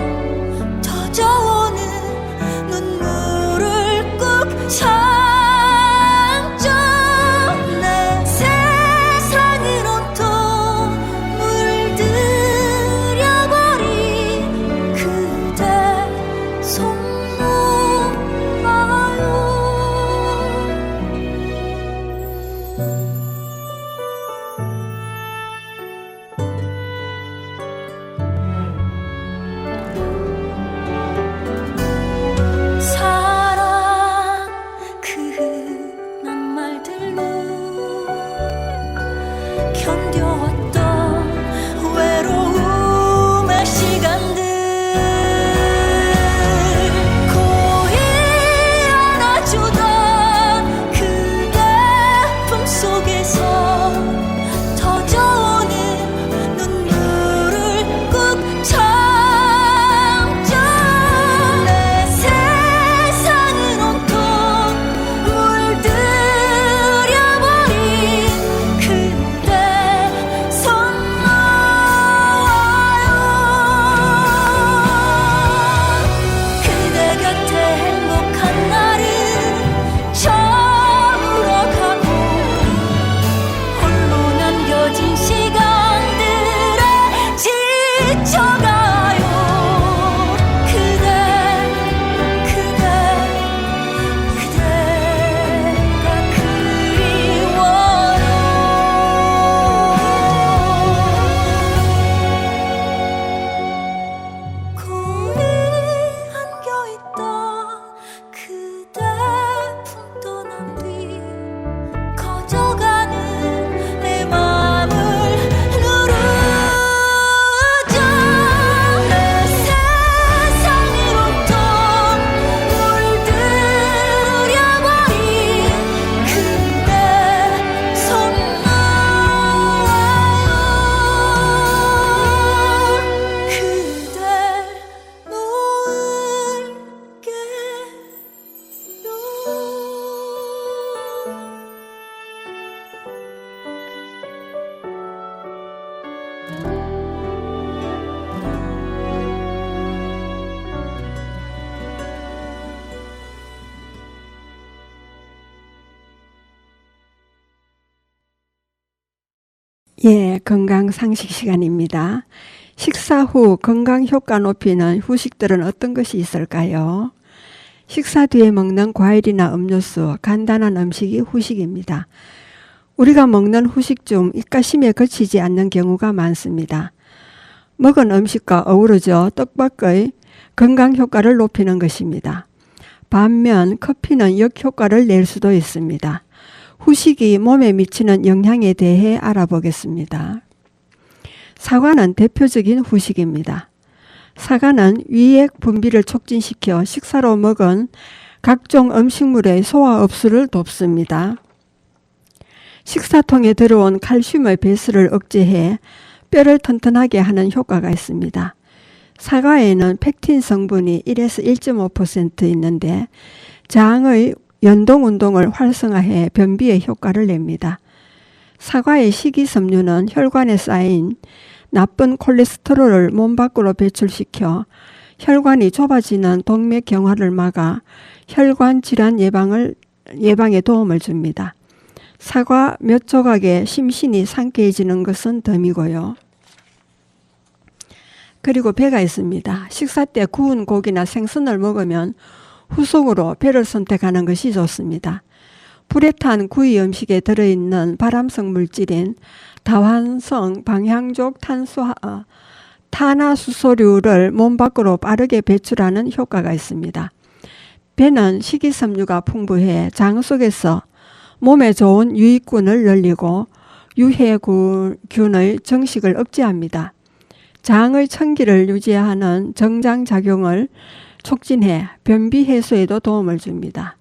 속에서 터져오는 눈물을 꾹 참죠. 내 세상을 온통 물들여버린 그대 손 놓아요. 그대 곁에 행복한 날은 저물어가고 홀로 남겨진 시간들에 지쳐가요. 그대가 그리워요. 고리 안겨있던 그대 품 떠난 뒤 커져가는 내 맘을 누르죠. 내 세상을 온통 물들여버린 그대 손 놓아요. 그댈 예, 건강 상식 시간입니다. 식사 후 건강 효과 높이는 후식들은 어떤 것이 있을까요? 식사 뒤에 먹는 과일이나 음료수, 간단한 음식이 후식입니다. 우리가 먹는 후식 중 입가심에 거치지 않는 경우가 많습니다. 먹은 음식과 어우러져 떡밥의 건강 효과를 높이는 것입니다. 반면 커피는 역효과를 낼 수도 있습니다. 후식이 몸에 미치는 영향에 대해 알아보겠습니다. 사과는 대표적인 후식입니다. 사과는 위액 분비를 촉진시켜 식사로 먹은 각종 음식물의 소화 흡수를 돕습니다. 식사통에 들어온 칼슘의 배수를 억제해 뼈를 튼튼하게 하는 효과가 있습니다. 사과에는 펙틴 성분이 1에서 1.5% 있는데 장의 연동운동을 활성화해 변비에 효과를 냅니다. 사과의 식이섬유는 혈관에 쌓인 나쁜 콜레스테롤을 몸 밖으로 배출시켜 혈관이 좁아지는 동맥 경화를 막아 혈관 질환 예방에 도움을 줍니다. 사과 몇 조각에 심신이 상쾌해지는 것은 덤이고요. 그리고 배가 있습니다. 식사 때 구운 고기나 생선을 먹으면 후속으로 배를 선택하는 것이 좋습니다. 불에 탄 구이 음식에 들어있는 발암성 물질인 다환성 방향족 탄화수소류를 몸 밖으로 빠르게 배출하는 효과가 있습니다. 배는 식이섬유가 풍부해 장 속에서 몸에 좋은 유익균을 늘리고 유해균의 증식을 억제합니다. 장의 청기를 유지하는 정장작용을 촉진해 변비 해소에도 도움을 줍니다.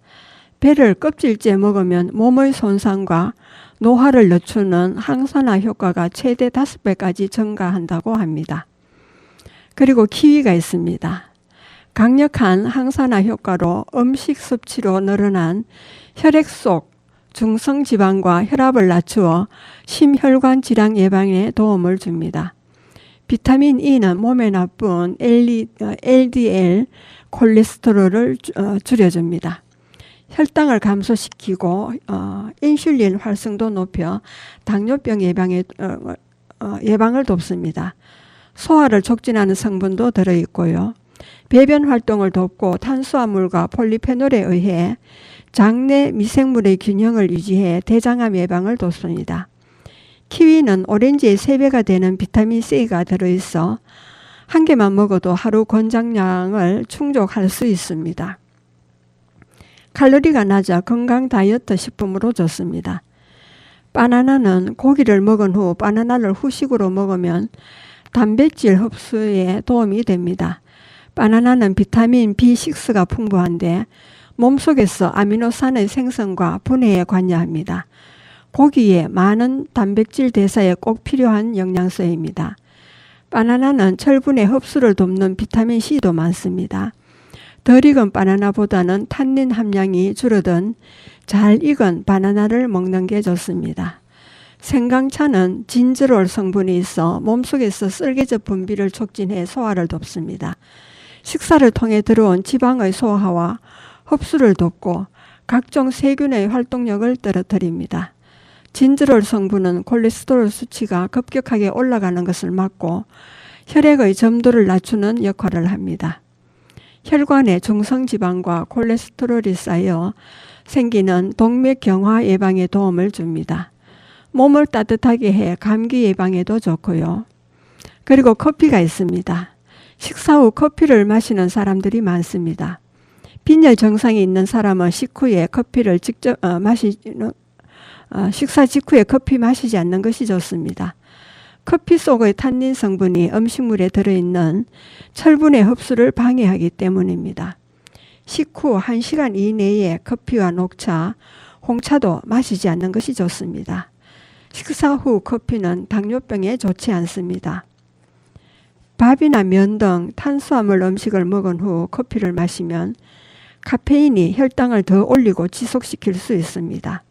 배를 껍질째 먹으면 몸의 손상과 노화를 늦추는 항산화 효과가 최대 5배까지 증가한다고 합니다. 그리고 키위가 있습니다. 강력한 항산화 효과로 음식 섭취로 늘어난 혈액 속 중성지방과 혈압을 낮추어 심혈관 질환 예방에 도움을 줍니다. 비타민 E는 몸에 나쁜 LDL 콜레스테롤을 줄여줍니다. 혈당을 감소시키고 인슐린 활성도 높여 당뇨병 예방을 돕습니다. 소화를 촉진하는 성분도 들어있고요. 배변 활동을 돕고 탄수화물과 폴리페놀에 의해 장내 미생물의 균형을 유지해 대장암 예방을 돕습니다. 키위는 오렌지의 3배가 되는 비타민 C가 들어있어 한 개만 먹어도 하루 권장량을 충족할 수 있습니다. 칼로리가 낮아 건강 다이어트 식품으로 좋습니다. 바나나는 고기를 먹은 후 바나나를 후식으로 먹으면 단백질 흡수에 도움이 됩니다. 바나나는 비타민 B6가 풍부한데 몸속에서 아미노산의 생성과 분해에 관여합니다. 고기에 많은 단백질 대사에 꼭 필요한 영양소입니다. 바나나는 철분의 흡수를 돕는 비타민 C도 많습니다. 덜 익은 바나나보다는 탄닌 함량이 줄어든 잘 익은 바나나를 먹는 게 좋습니다. 생강차는 진저롤 성분이 있어 몸속에서 쓸개즙 분비를 촉진해 소화를 돕습니다. 식사를 통해 들어온 지방의 소화와 흡수를 돕고 각종 세균의 활동력을 떨어뜨립니다. 진저롤 성분은 콜레스테롤 수치가 급격하게 올라가는 것을 막고 혈액의 점도를 낮추는 역할을 합니다. 혈관에 중성지방과 콜레스테롤이 쌓여 생기는 동맥경화 예방에 도움을 줍니다. 몸을 따뜻하게 해 감기 예방에도 좋고요. 그리고 커피가 있습니다. 식사 후 커피를 마시는 사람들이 많습니다. 빈혈 증상이 있는 사람은 식후에 커피를 식사 직후에 커피 마시지 않는 것이 좋습니다. 커피 속의 탄닌 성분이 음식물에 들어있는 철분의 흡수를 방해하기 때문입니다. 식후 1시간 이내에 커피와 녹차, 홍차도 마시지 않는 것이 좋습니다. 식사 후 커피는 당뇨병에 좋지 않습니다. 밥이나 면 등 탄수화물 음식을 먹은 후 커피를 마시면 카페인이 혈당을 더 올리고 지속시킬 수 있습니다.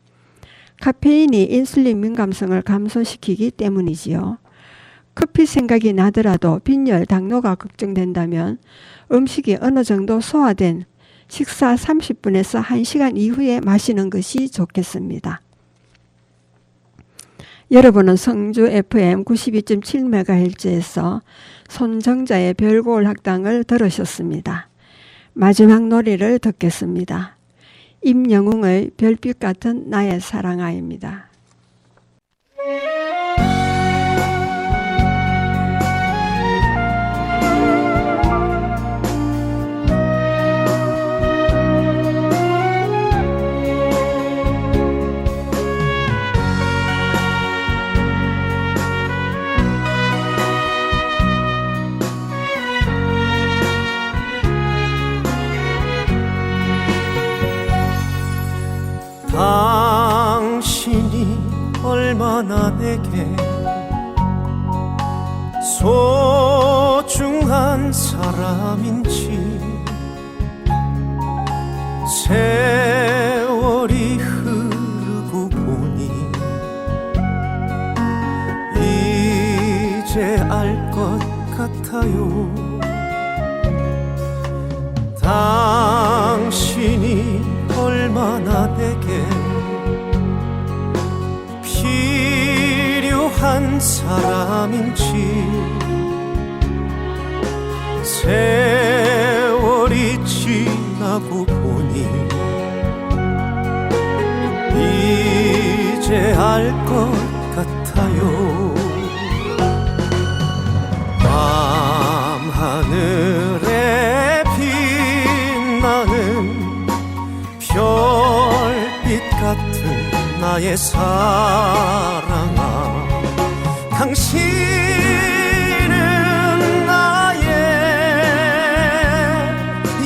카페인이 인슐린 민감성을 감소시키기 때문이지요. 커피 생각이 나더라도 빈혈, 당뇨가 걱정된다면 음식이 어느 정도 소화된 식사 30분에서 1시간 이후에 마시는 것이 좋겠습니다. 여러분은 성주 FM 92.7MHz에서 손정자의 별고을 학당을 들으셨습니다. 마지막 노래를 듣겠습니다. 임영웅의 별빛 같은 나의 사랑아입니다. 당신이 얼마나 내게 소중한 사람인지 세월이 흐르고 보니 이제 알 것 같아요. 당신이 얼마나 내게 필요한 사람인지 세월이 지나고 보니 이제 알 것 같아요. 밤하늘에 빛나는 별빛 같은 나의 사랑아, 당신은 나의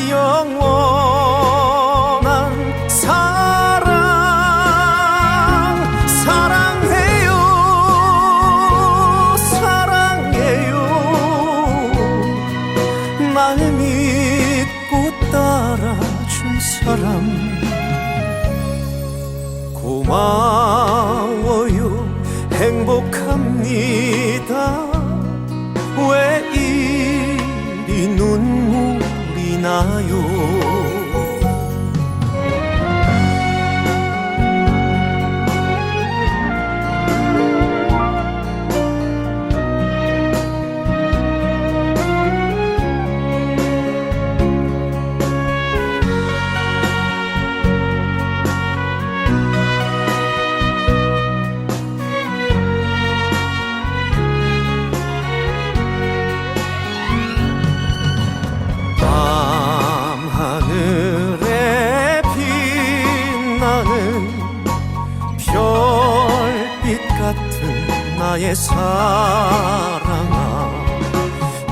영원한 사랑. 사랑해요, 사랑해요. 날 믿고 따라준 사람 고마워요. 행복합니다. 왜 이리 눈물이 나요. 밤하늘에 빛나는 별빛 같은 나의 사랑아,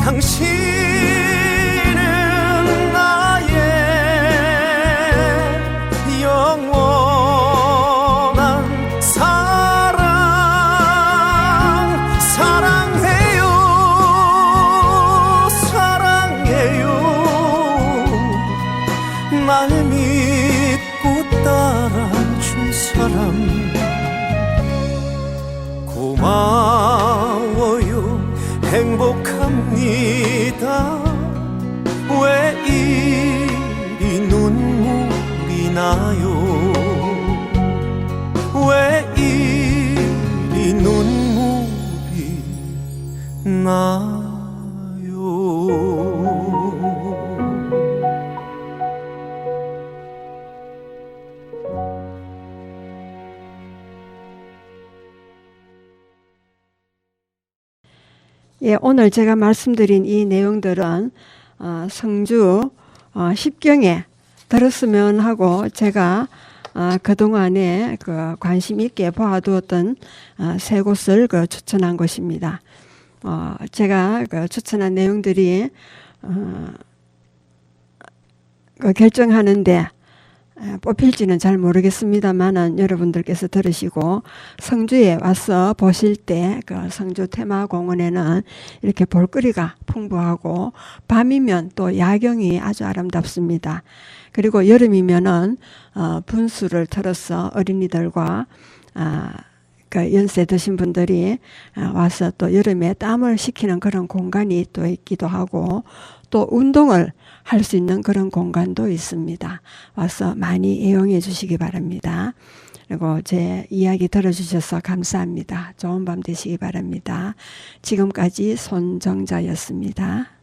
당신은 나의 영원한 사랑. 고마워요 행복합니다 왜 이리 눈물이 나요 왜 이리 눈물이 나요 예, 오늘 제가 말씀드린 이 내용들은 성주 10경에 들었으면 하고 제가 그동안에 그 관심 있게 보아두었던 세 곳을 추천한 것입니다. 제가 추천한 내용들이 결정하는데 뽑힐지는 잘 모르겠습니다만은 여러분들께서 들으시고 성주에 와서 보실 때 그 성주 테마공원에는 이렇게 볼거리가 풍부하고 밤이면 또 야경이 아주 아름답습니다. 그리고 여름이면은 분수를 틀어서 어린이들과 그 연세 드신 분들이 와서 또 여름에 땀을 식히는 그런 공간이 또 있기도 하고 또 운동을 할 수 있는 그런 공간도 있습니다. 와서 많이 이용해 주시기 바랍니다. 그리고 제 이야기 들어주셔서 감사합니다. 좋은 밤 되시기 바랍니다. 지금까지 손정자였습니다.